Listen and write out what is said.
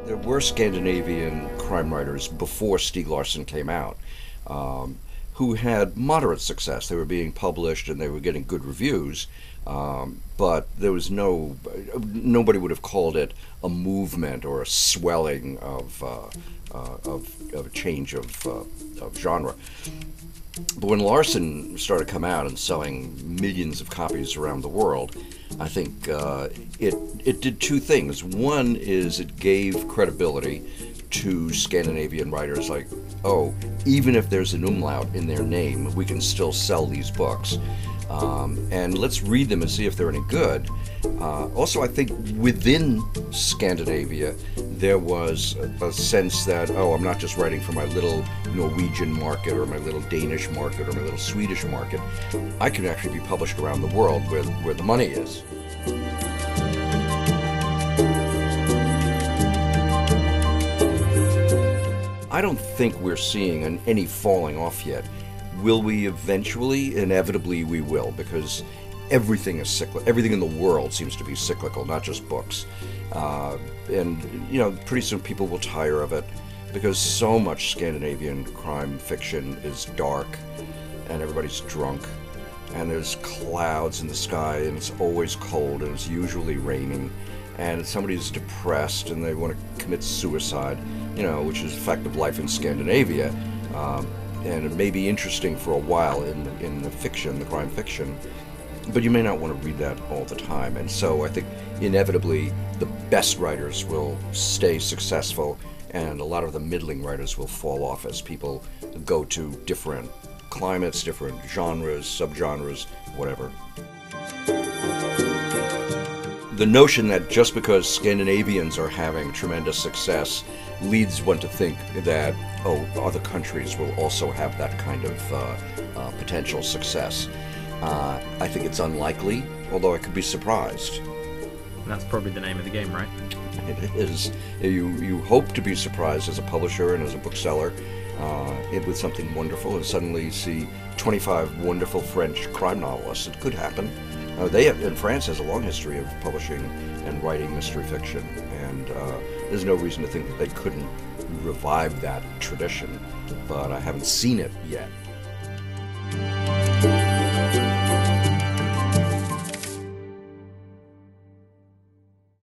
There were Scandinavian crime writers before Stieg Larsson came out, who had moderate success. They were being published and they were getting good reviews, but there was nobody would have called it a movement or a swelling of a change of genre. But when Larsson started coming out and selling millions of copies around the world, I think it did two things. One is it gave credibility to Scandinavian writers, like, oh, even if there's an umlaut in their name, we can still sell these books. And let's read them and see if they're any good. Also, I think within Scandinavia, there was a sense that, oh, I'm not just writing for my little Norwegian market or my little Danish market or my little Swedish market. I can actually be published around the world where the money is. I don't think we're seeing any falling off yet. Will we eventually? Inevitably we will, because everything is cyclical. Everything in the world seems to be cyclical, not just books. And, pretty soon people will tire of it, because so much Scandinavian crime fiction is dark, and everybody's drunk, and there's clouds in the sky, and it's always cold, and it's usually raining, and somebody's depressed, and they want to commit suicide, which is a fact of life in Scandinavia. And it may be interesting for a while in the fiction, the crime fiction, but you may not want to read that all the time. And so I think inevitably the best writers will stay successful, and a lot of the middling writers will fall off as people go to different climates, different genres, subgenres, whatever. The notion that just because Scandinavians are having tremendous success leads one to think that, other countries will also have that kind of potential success. I think it's unlikely, although I could be surprised. And that's probably the name of the game, right? It is. You hope to be surprised as a publisher and as a bookseller with something wonderful, and suddenly you see 25 wonderful French crime novelists. It could happen. And France has a long history of publishing and writing mystery fiction, and there's no reason to think that they couldn't revive that tradition, but I haven't seen it yet.